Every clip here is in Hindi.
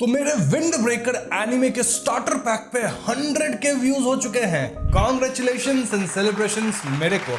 तो मेरे विंड ब्रेकर एनिमे के स्टार्टर पैक पे 100 के व्यूज हो चुके हैं। कॉन्ग्रेचुलेशंस एंड सेलिब्रेशंस मेरे को,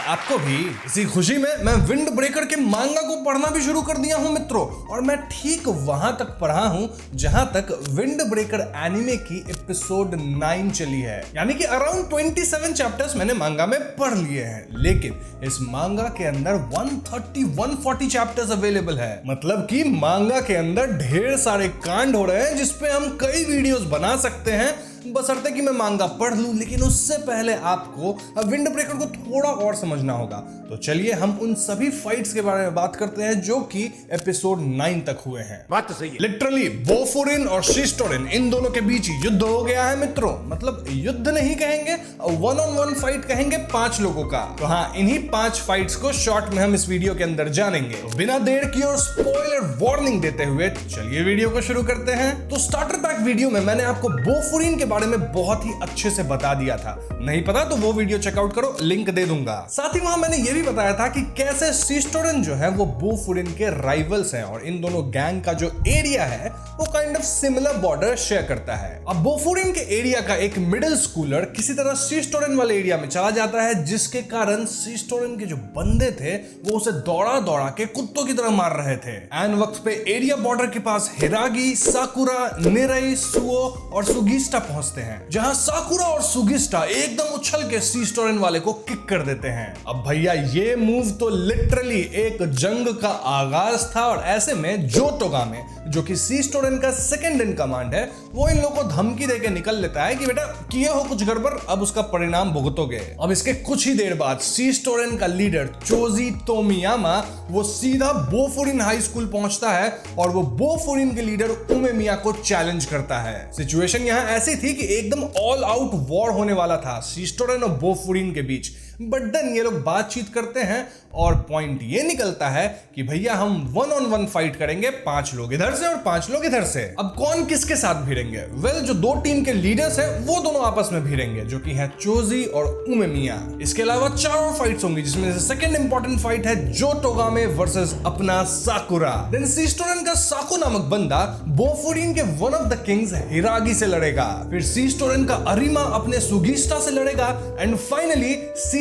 आपको भी। इसी खुशी में मैं विंड ब्रेकर के मांगा को पढ़ना भी शुरू कर दिया हूं मित्रों, और मैं ठीक वहां तक पढ़ा हूं जहां तक विंड ब्रेकर एनिमे की एपिसोड 9 चली है, यानी कि अराउंड 27 चैप्टर्स मैंने मांगा में पढ़ लिए हैं। लेकिन इस मांगा के अंदर 140 चैप्टर्स अवेलेबल है, मतलब कि मांगा के अंदर ढेर सारे कांड हो रहे हैं जिसपे हम कई वीडियोस बना सकते हैं, बशर्ते कि मैं मांगा पढ़ लूं। लेकिन उससे पहले आपको विंड ब्रेकर को थोड़ा और समझना होगा। तो चलिए हम उन सभी फाइट्स के बारे में बात करते हैं जो कि एपिसोड 9 तक हुए हैं। बात तो सही है। लिटरली बोफोरिन और शिस्टोरिन, इन दोनों के बीच युद्ध हो गया है मित्रों। मतलब युद्ध नहीं कहेंगे, 1-on-1 फाइट कहेंगे 5 लोगों का। तो हाँ, इन्हीं 5 फाइट्स को शॉर्ट में हम इस वीडियो के अंदर जानेंगे। तो बिना देर की और स्पॉइलर वार्निंग देते हुए चलिए वीडियो को शुरू करते हैं। तो स्टार्टर पैक वीडियो में मैंने आपको बोफोरिन के बारे में बहुत ही अच्छे से बता दिया था। नहीं पता तो वो वीडियो चेकआउट करो, लिंक दे दूंगा। साथ ही वहां मैंने ये भी बताया था कि कैसे शिस्टोरिन जो है वो बोफोरिन के राइवल्स हैं, और इन दोनों गैंग का जो एरिया है वो kind of similar border share करता है। अब बोफोरिन के एरिया का एक मिडिल स्कूलर किसी तरह शिस्टोरिन वाले एरिया में चला जाता है, जिसके कारण शिस्टोरिन के जो बंदे थे वो उसे दौड़ा दौड़ा के कुत्तों की तरह मार रहे थे। एन वक्त पे एरिया बॉर्डर के पास हिरागी, साकुरा, निरई, सुओ और सुगिस्टा पहुंचते हैं, जहां साकुरा और सुगिस्टा एकदम उछल के शिस्टोरिन वाले को किक कर देते हैं। अब भैया ये मूव तो लिटरली एक जंग का आगाज था, और ऐसे में जो टोगामे, जो कि शिस्टोरिन का सेकंड इन कमांड है, वो इन लोगों को धमकी देके निकल लेता है कि बेटा किए हो कुछ गड़बड़, अब उसका परिणाम भुगतोगे। अब इसके कुछ ही देर बाद शिस्टोरिन का लीडर चोजी तोमियामा वो सीधा बोफोरिन हाई स्कूल पहुंचता है, और वो बोफोरिन के लीडर उमेमिया को चैलेंज करता है। सिचुएशन यहां ऐसी थी कि एकदम ऑल आउट वॉर होने वाला था शिस्टोरिन और बोफोरिन के बीच। बट देन ये लोग बातचीत करते हैं और पॉइंट ये निकलता है कि भैया हम 1-on-1 फाइट करेंगे, 5 लोग इधर से और 5 लोग इधर से। अब कौन किसके साथ भिड़ेंगे? वेल, जो 2 टीम के लीडर्स हैं वो दोनों आपस में भिड़ेंगे, जो कि है चोजी और उमेमिया। इसके अलावा 4 और फाइट्स होंगी, जिसमें से सेकंड इंपॉर्टेंट फाइट है जो टोगामे वर्सेस अपना साकुरा। देन शिस्टोरिन का साकु नामक बंदा बोफोरिन के वन ऑफ द किंग्स हिरागी से लड़ेगा। फिर शिस्टोरिन का अरिमा अपने सुगिस्टा से लड़ेगा, एंड फाइनली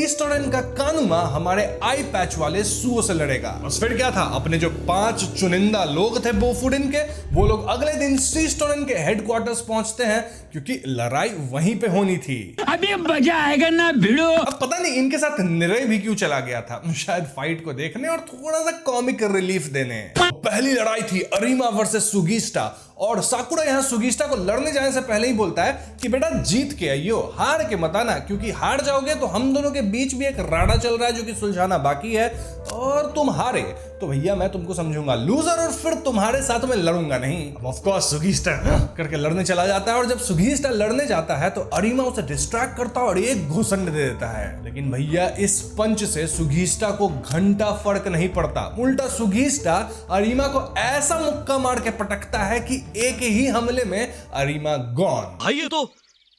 शिस्टोरिन का कानुमा हमारे आई पैच वाले सुओ से लड़ेगा। बस फिर क्या था, अपने जो 5 चुनिंदा लोग थे बोफोरिन के, वो लोग अगले दिन शिस्टोरिन के हेडक्वार्टर्स पहुंचते हैं, क्योंकि लड़ाई वहीं पे होनी थी। अभी मजा आएगा ना भिड़ो। अब पता नहीं इनके साथ निरई भी क्यों चला गया था, शायद फाइट को देखने और थोड़ा सा कॉमिक रिलीफ देने। पहली लड़ाई थी अरिमा वर्सेस सुगिस्टा, और साकुरा यहां सुगिस्टा को लड़ने जाने से पहले ही बोलता है कि बेटा जीत के आइयो, हार के मत आना, क्योंकि हार जाओगे तो हम दोनों के बीच भी एक राडा चल रहा है जो कि सुलझाना बाकी है, और तुम हारे तो भैया मैं तुमको समझूंगा लूजर, और फिर तुम्हारे साथ में लड़ूंगा नहीं। ऑफ कोर्स सुगिस्टा करके लड़ने चला जाता है, और जब सुगिस्टा लड़ने जाता है तो अरिमा उसे डिस्ट्रैक्ट करता है और एक घुसन दे देता है। लेकिन भैया इस पंच से सुगिस्टा को घंटा फर्क नहीं पड़ता, उल्टा सुगिस्टा अरिमा को ऐसा मुक्का मार के पटकता है कि एक ही हमले में अरिमा गॉन। भाई ये तो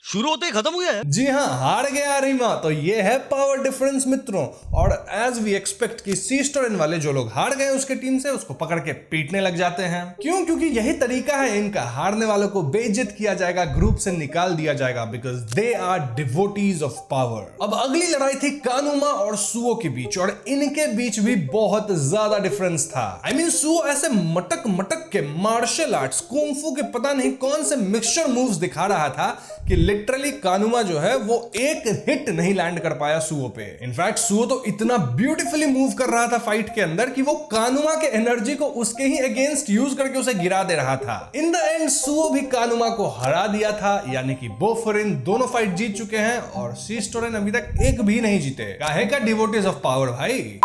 शुरू होते ही खत्म हो गया है। जी हाँ, हार गया अरिमा। तो ये है पावर डिफरेंस मित्रों, और एज वी एक्सपेक्ट कि शिस्टोरिन वाले जो लोग हार गए उसके टीम से, उसको पकड़ के पीटने लग जाते हैं। क्यों? क्योंकि यही तरीका है इनका, हारने वालों को बेइज्जत किया जाएगा, ग्रुप से निकाल दिया जाएगा, because they are devotees of power. अब अगली लड़ाई थी कानुमा और सुओ के बीच, और इनके बीच भी बहुत ज्यादा डिफरेंस था। आई मीन सुओ ऐसे मटक मटक के मार्शल आर्ट्स, कुंफू के पता नहीं कौन से मिक्सचर मूव्स दिखा रहा था कि लिटरली कानुमा जो है वो एक हिट नहीं लैंड कर पाया सुओ पे। इनफैक्ट सुओ तो इतना ब्यूटीफुली मूव कर रहा था फाइट के अंदर कि वो कानुमा के एनर्जी को उसके ही अगेंस्ट यूज करके उसे गिरा दे रहा था। इन द एंड सुओ भी कानुमा को हरा दिया था, यानी कि बोफोरिन दोनों फाइट जीत चुके हैं, और शिस्टोरिन अभी तक एक भी नहीं जीते। काहे का डिवोटीज ऑफ पावर भाई।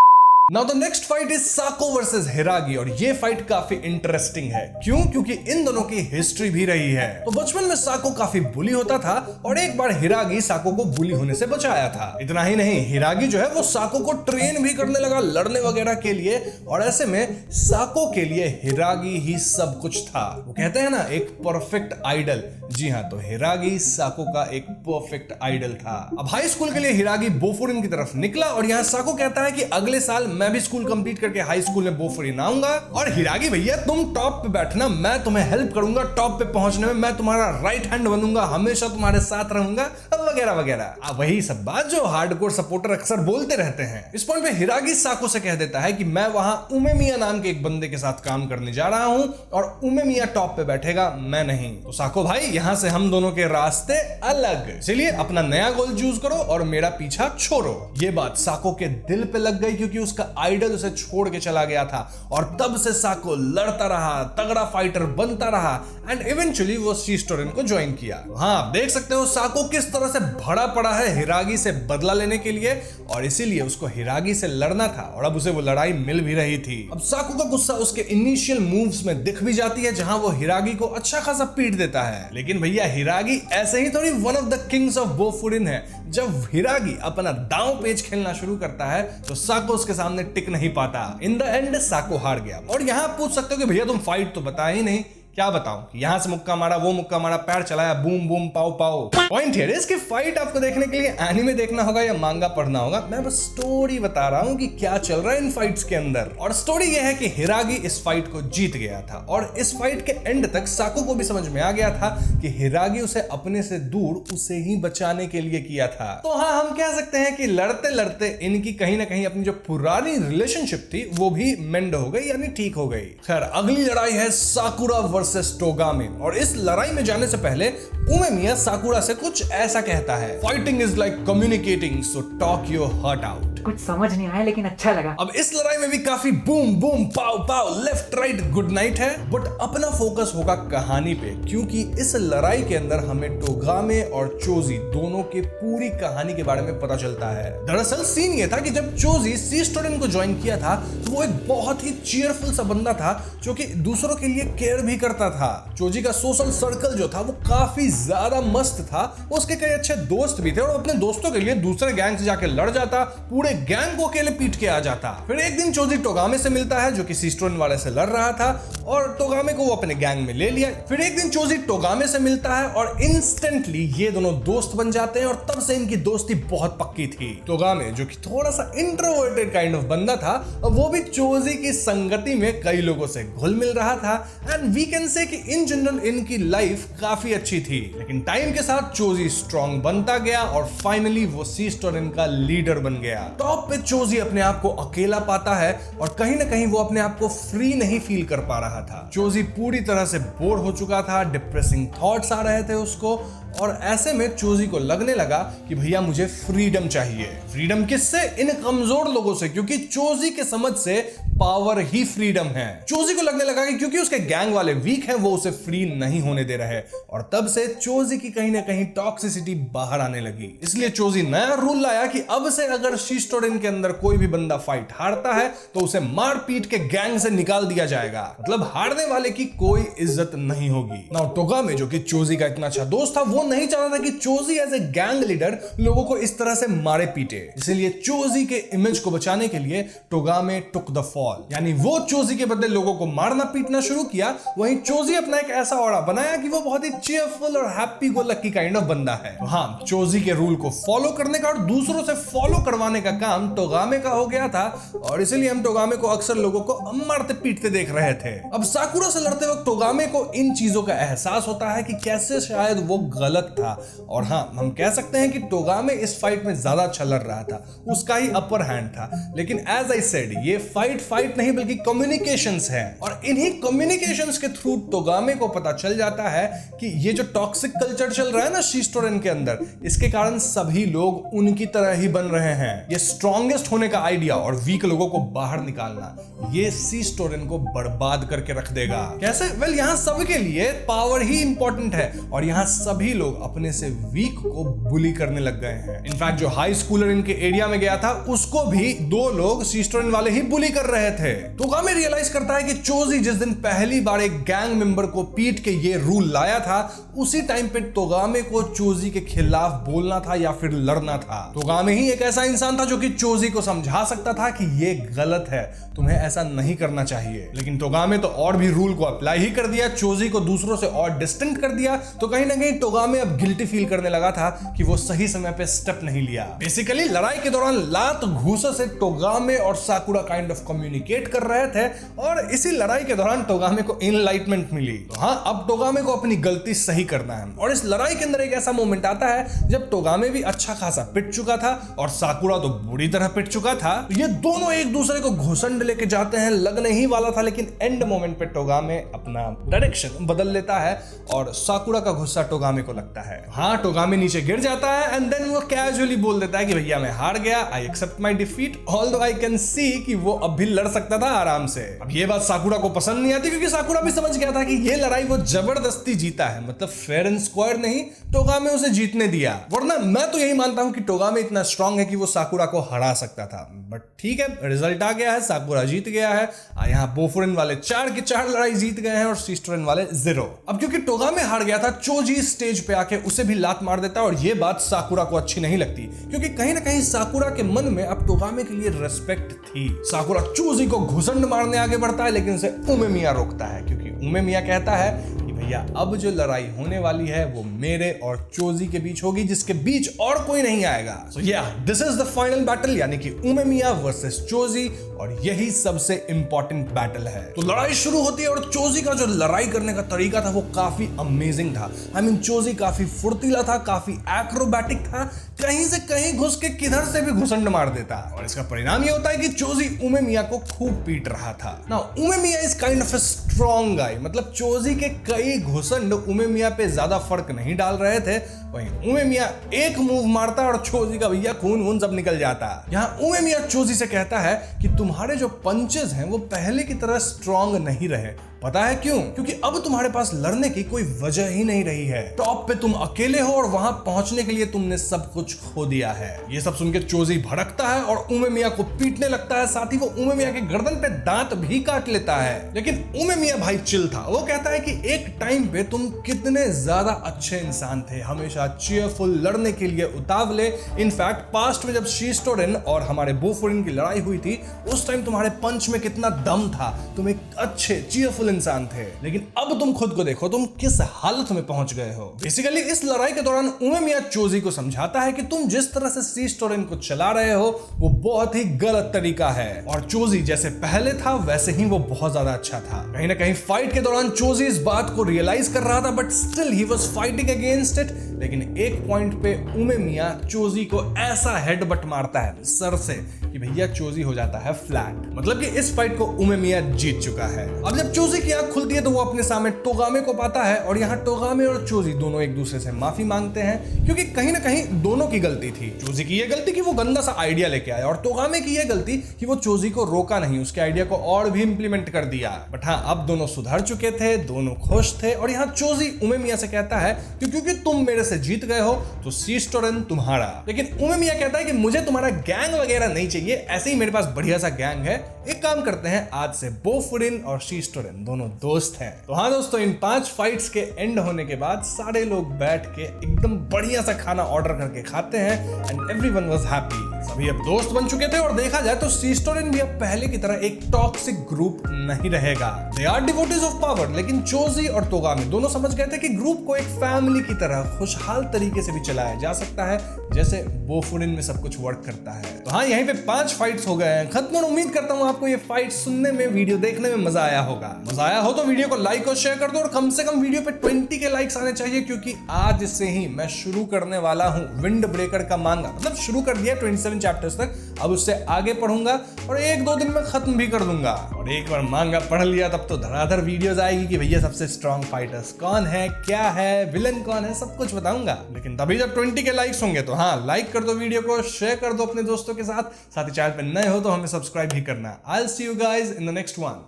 Now the next fight is Sako versus Hiragi, और ये फाइट काफी इंटरेस्टिंग है। क्यों? क्योंकि इन दोनों की हिस्ट्री भी रही है। तो बचपन में साको काफी बुली होता था, और एक बार हिरागी साको को बुली होने से बचाया था। इतना ही नहीं, हिरागी जो है वो साको को ट्रेन भी करने लगा लड़ने वगैरह के लिए, और ऐसे में साको के लिए हिरागी ही सब कुछ था। वो कहते हैं ना, एक परफेक्ट आइडल। जी हाँ, तो हिरागी साको का एक परफेक्ट आइडल था। अब हाई स्कूल के लिए हिरागी बोफोरिन की तरफ निकला, और यहाँ साको कहता है कि अगले साल मैं भी स्कूल कंप्लीट करके हाई स्कूल में बोफोरिन आऊंगा और हिरागी भैया तुम टॉप पे बैठना, मैं तुम्हें हेल्प करूंगा टॉप पे पहुंचने में, मैं तुम्हारा राइट हैंड बनूंगा, हमेशा तुम्हारे साथ रहूंगा वगैरह वगैरह। वही सब बात जो हार्डकोर सपोर्टर अक्सर बोलते रहते हैं। इस पॉइंट पे हिरागी साको से कह देता है कि मैं वहां उमेमिया नाम के एक बंदे के साथ काम करने जा रहा हूं और उमेमिया टॉप पे बैठेगा, मैं नहीं। तो साको भाई यहां से हम दोनों के रास्ते अलग, इसलिए अपना नया गोल चूज करो और मेरा पीछा छोड़ो। ये बात साको के दिल पे लग गई क्योंकि उसका आइडल उसे छोड़ के चला गया था और तब से साको लड़ता रहा, तगड़ा फाइटर बनता रहा एंड इवेंचुअली वो शीस्टोरेन को ज्वाइन किया। हाँ, आप देख सकते हो साको किस तरह से भड़ा पड़ा है हिरागी से बदला लेने के लिए और इसीलिए उसको हिरागी से लड़ना था और अब उसे वो लड़ाई मिल भी रही थी। अब साको का गुस्सा उसके इनिशियल मूव्स में दिख भी जाती है जहां वो हिरागी को अच्छा खासा पीट देता है। लेकिन भैया हिरागी ऐसे ही थोड़ी one of the kings of Bofurin है। जब हिरागी अपना दांव पेच खेलना शुरू करता है तो साको उसके सामने टिक नहीं पाता। इन द एंड साको हार गया। और यहां आप पूछ सकते हो कि भैया तुम फाइट तो बताया ही नहीं, क्या बताऊं कि यहां से मुक्का मारा, वो मुक्का मारा, पैर चलाया, बूम बूम पाओ पाओ। पॉइंट हियर इज कि फाइट आपको देखने के लिए एनीमे देखना होगा या मांगा पढ़ना होगा। मैं बस स्टोरी बता रहा हूं कि क्या चल रहा है इन फाइट्स के अंदर। और स्टोरी यह है कि हिरागी इस फाइट को जीत गया था और इस फाइट के एंड तक साको को भी समझ में आ गया था कि हिरागी उसे अपने से दूर उसे ही बचाने के लिए किया था। तो हाँ, हम कह सकते हैं कि लड़ते लड़ते इनकी कहीं ना कहीं अपनी जो पुरानी रिलेशनशिप थी वो भी मेंड हो गई, यानी ठीक हो गई। खैर, अगली लड़ाई है साकुरा वर्सेस टोगामे और इस लड़ाई में जाने से पहले उमेमिया साकुरा से कुछ ऐसा कहता है, fighting is like communicating, so talk your heart out. कुछ समझ नहीं आया लेकिन अच्छा लगा। अब इस लड़ाई में भी काफी boom boom pav pav, left right good night है, बट अपना फोकस होगा कहानी पे क्योंकि इस लड़ाई के अंदर हमें टोगामे और चोजी दोनों की पूरी कहानी के बारे में पता चलता है। दरअसल सीन ये था कि जब चोजी शीस्टोरेन को ज्वाइन किया था तो वो एक बहुत ही चीयरफुल सा बंदा था जो कि दूसरों के लिए केयर भी करता था। चोजी का सोशल सर्कल जो था वो काफी ज्यादा मस्त था, उसके कई अच्छे दोस्त भी थे और अपने दोस्तों के लिए दूसरे गैंग से जाके लड़ जाता, पूरे गैंग को अकेले पीट के आ जाता। फिर एक दिन चोजी टोगामे से मिलता है जो कि शीस्टोरेन वाले से लड़ रहा था और टोगामे को वो अपने गैंग में ले लिया। फिर एक दिन चोजी टोगामे से मिलता है और इंस्टेंटली ये दोनों दोस्त बन जाते हैं और तब से इनकी दोस्ती बहुत पक्की थी। टोगामे जो कि थोड़ा सा इंट्रोवर्टेड काइंड ऑफ बंदा था, वो भी चोजी की संगति में कई लोगों से घुल मिल रहा था एंड वी कैन से कि इन जनरल इनकी लाइफ काफी अच्छी थी। लेकिन टाइम के साथ चोजी स्ट्रॉन्ग बनता गया और फाइनली वो शीस्टोरेन का लीडर बन गया। टॉप पे चोजी अपने आप को अकेला पाता है और कहीं ना कहीं वो अपने आप को फ्री नहीं फील कर पा रहा था। चोजी पूरी तरह से बोर हो चुका था, डिप्रेसिंग थॉट्स आ रहे थे उसको और ऐसे में चोजी को लगने लगा कि भैया मुझे फ्रीडम चाहिए। फ्रीडम किससे? इन कमजोर लोगों से, क्योंकि चोजी के समझ से पावर ही फ्रीडम है। चोजी को लगने लगा कि क्योंकि उसके गैंग वाले वीक हैं वो उसे फ्री नहीं होने दे रहे और तब से चोजी की कहीं ना कहीं टॉक्सिसिटी बाहर आने लगी। इसलिए चोजी नया रूल लाया कि अब से अगर शीस्टोरेन के अंदर कोई भी बंदा फाइट हारता है तो उसे मार पीट के गैंग से निकाल दिया जाएगा, मतलब हारने वाले की कोई इज्जत नहीं होगी। नाउ टोगामे जो कि चोजी का इतना अच्छा दोस्त था वो नहीं चाहता था कि चोजी एज ए गैंग लीडर लोगों को इस तरह से मारे पीटे, इसलिए चोजी के इमेज को बचाने के लिए टोगामे टुक द फॉल, यानी वो चोजी के बदले लोगों को मारना पीटना शुरू किया। वहीं चोजी अपना एक ऐसा ऑरा बनाया कि वो बहुत ही चीयरफुल और happy go lucky kind of बंदा है। तो हाँ, चोजी के रूल को फॉलो करने का और दूसरों से फॉलो करवाने का काम टोगामे का हो गया था और इसीलिए हम टोगामे को अक्सर लोगों को मारते पीटते देख रहे थे। अब साकुरा से लड़ते वक्त टोगामे को इन चीजों का एहसास होता है कि कैसे शायद वो गलत था और हाँ, हम कह सकते हैं कि टोगामे इस फाइट में ज्यादा अच्छा लड़ रहा था, उसका ही अपर हैंड था। लेकिन एज आई सेड, ये फाइट नहीं बल्कि कम्युनिकेशंस है और इन्हीं कम्युनिकेशंस के थ्रू टोगामे को पता चल जाता है कि ये जो टॉक्सिक कल्चर चल रहा है ना शीस्टोरेन के अंदर, इसके कारण सभी लोग उनकी तरह ही बन रहे हैं। ये स्ट्रॉन्गेस्ट होने का आइडिया और वीक लोगों को बाहर निकालना, ये शीस्टोरेन को बर्बाद करके रख देगा। कैसे? वेल, यहाँ सबके लिए पावर ही इंपॉर्टेंट है और यहाँ सभी लोग अपने से वीक को बुली करने लग गए हैं। इनफैक्ट जो हाई स्कूलर इनके एरिया में गया था उसको भी दो लोग शीस्टोरेन वाले ही बुली कर रहे थे। तोगामे रियलाइज करता है कि चोजी जिस दिन पहली बार एक गैंग मेंबर को पीट के ये रूल लाया था, उसी टाइम पे तोगामे को चोजी के खिलाफ बोलना था या फिर लड़ना था। तोगामे ही एक ऐसा इंसान था जो कि चोजी को समझा सकता था कि ये गलत है, तुम्हें ऐसा नहीं करना चाहिए। लेकिन तोगामे तो और भी रूल को अप्लाई ही कर दिया, चोजी को दूसरों से और डिस्टिंक्ट कर दिया। तो कहीं ना कहीं तोगामे अब गिल्टी फील करने लगा था कि वो सही समय पे स्टेप नहीं लिया। बेसिकली लड़ाई के दौरान लात घूंसे से तोगामे और साकुरा काइंड ऑफ कम्युनिकेट कर रहे थे और इसी लड़ाई के दौरान तोगामे को इनलाइटमेंट मिली। तो हाँ, अब तोगामे को अपनी गलती सही करना है। और इस लड़ाई के अंदर एक ऐसा मोमेंट आता है जब तोगामे भी अच्छा खासा पिट चुका था और साकुरा तो बुरी तरह पिट चुका था। ये दोनों एक दूसरे को घुसंड लेके जाते हैं, लगने ही वाला था, लेकिन एंड मोमेंट पे तोगामे अपना डायरेक्शन बदल लेता है और साकुरा का गुस्सा तोगामे को लगता है। हाँ, तोगामे नीचे गिर जाता है एंड देन वो कैजुअली बोल देता है कि भैया मैं हार गया, I accept my defeat, although I can see कि वो अब भी लड़ सकता था आराम से। अब ये बात साकुरा को पसंद नहीं आती क्योंकि साकुरा भी समझ गया था कि ये लड़ाई वो जबरदस्ती जीता है, मतलब फेयर एंड स्क्वायर नहीं, तोगामे उसे जीतने दिया। वरना मैं तो यही मानता हूं कि तोगामे इतना स्ट्रांग है कि वो साकुरा को हरा सकता था। बट ठीक है, रिजल्ट आ गया है, साकुरा जीत गया है। यहाँ बोफुरिन वाले 4 की 4 लड़ाई जीत गए हैं और सिस्टोरेन वाले 0। अब क्योंकि तोगामे हार गया था, चोजी स्टेज पे आके उसे भी लात मार देता है और ये बात साकुरा को अच्छी नहीं लगती क्योंकि कहीं ना कहीं साकुरा के मन में अब तोगामे के लिए रेस्पेक्ट थी। साकुरा चोजी को घुसंड मारने आगे बढ़ता है लेकिन उसे उमेमिया रोकता है क्योंकि उमेमिया कहता है कि भैया अब जो लड़ाई होने वाली है वो मेरे और चोजी के बीच होगी, जिसके बीच और कोई नहीं आएगा। सो या this is the final battle, यानी कि उमेमिया वर्सेस चोजी, और यही सबसे इंपॉर्टेंट बैटल है। तो लड़ाई शुरू होती है और चोजी का जो लड़ाई करने का तरीका था वो काफी अमेजिंग था। आई मीन चोजी काफी फुर्तीला था, काफी एक्रोबैटिक था, कहीं से कहीं घुस के किधर से भी घुसंड मार देता और इसका परिणाम ये होता है कि चोजी उमेमिया को खूब पीट रहा था। Now Umemiya is kind of a strong guy, मतलब चोजी के कई घुसंड उमेमिया पे ज्यादा फर्क नहीं डाल रहे थे। वहीं उमेमिया एक मूव मारता और चोजी का भैया खून वून सब निकल जाता। यहाँ उमेमिया चोजी से कहता है कि तुम्हारे जो पंचेस हैं वो पहले की तरह स्ट्रॉन्ग नहीं रहे। पता है क्यों? क्योंकि अब तुम्हारे पास लड़ने की कोई वजह ही नहीं रही है। टॉप पे तुम अकेले हो और वहां पहुंचने के लिए तुमने सब कुछ खो दिया है। ये सब सुनकर चोजी भड़कता है और उमेमिया को पीटने लगता है, साथ ही वो उमेमिया के गर्दन पे दांत भी काट लेता है। लेकिन उमेमिया भाई चिल था। वो कहता है कि एक टाइम पे तुम कितने ज्यादा अच्छे इंसान थे, हमेशा चीयरफुल, लड़ने के लिए उतावले। इनफैक्ट पास्ट में जब शिस्टोरेन और हमारे बोफुरिन की लड़ाई हुई थी उस टाइम तुम्हारे पंच में कितना दम था, तुम एक अच्छे चीयरफुल इंसान थे। लेकिन अब तुम खुद को देखो, तुम किस हालत में पहुंच गए हो। बेसिकली इस लड़ाई के दौरान उमेमिया चोजी को समझाता है कि तुम जिस तरह से शिस्टोरेन को चला रहे हो वो बहुत ही गलत तरीका है और चोजी जैसे पहले था वैसे ही वो बहुत ज्यादा अच्छा था। कहीं ना कहीं फाइट के दौरान चोजी इस बात को रियलाइज कर रहा था but still he was fighting against it. लेकिन एक पॉइंट पे उमेमिया चोजी को ऐसा हेडबट मारता है सर से कि भैया चोजी हो जाता है फ्लैट। मतलब कि इस फाइट को उमेमिया जीत चुका है। अब जब चोजी की आंख खुलती है तो वो अपने सामने तोगामे को पाता है और यहाँ तोगामे और चोजी दोनों एक दूसरे से माफी मांगते हैं क्योंकि कहीं ना कहीं दोनों की गलती थी। चोजी की ये गलती कि वो गंदा सा आइडिया लेके आया और तोगामे की ये गलती कि वो चोजी को रोका नहीं, उसके आइडिया को और भी इंप्लीमेंट कर दिया। बट हाँ, अब दोनों सुधर चुके थे, दोनों खुश थे और यहाँ चोजी उमेमिया से कहता है कि क्योंकि तुम मेरे से जीत गए हो तो शिस्टोरेन तुम्हारा। लेकिन उमेमिया कहता है कि मुझे तुम्हारा गैंग वगैरह नहीं चाहिए, ऐसे ही मेरे पास बढ़िया सा गैंग है। एक काम करते हैं, आज से बोफुरिन और शिस्टोरेन दोनों दोस्त हैं। तो हाँ दोस्तों, इन 5 फाइट्स के एंड होने के बाद सारे लोग बैठ के एकदम बढ़िया सा खाना ऑर्डर करके खाते हैं एंड एवरीवन वाज हैप्पी। सभी अब दोस्त बन चुके थे और देखा जाए तो शिस्टोरेन भी अब पहले की तरह एक टॉक्सिक ग्रुप नहीं रहेगा। They are devotees of power, लेकिन चोजी और तोगामे दोनों समझ गए थे कि ग्रुप को एक फैमिली की तरह खुशहाल तरीके से भी चलाया जा सकता है जैसे बोफुरिन में सब कुछ वर्क करता है। तो हाँ, यहीं पे 5 फाइट्स हो गए हैं खत्म और उम्मीद करता हूँ आपको ये फाइट सुनने में, वीडियो देखने में मजा आया होगा। मजा आया हो तो वीडियो को लाइक और शेयर कर दो और कम से कम वीडियो पे 20 के लाइक्स आने चाहिए क्योंकि आज से ही मैं शुरू करने वाला हूँ विंड ब्रेकर का मांगा। मतलब शुरू कर दिया 27 चैप्टर्स तक, अब उससे आगे पढ़ूंगा और 1-2 दिन में खत्म भी कर दूंगा। और एक बार मांगा पढ़ लिया तब तो धड़ाधड़ वीडियोस आएगी कि भैया सबसे स्ट्रॉन्ग फाइटर्स कौन है, क्या है, विलन कौन है, सब कुछ बताऊंगा। लेकिन तभी जब 20 के लाइक्स होंगे तो हाँ, लाइक कर दो वीडियो को, शेयर कर दो अपने दोस्तों के साथ ही चैनल पे नए हो तो हमें सब्सक्राइब भी करना। I'll see you guys in the next one.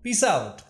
Peace out.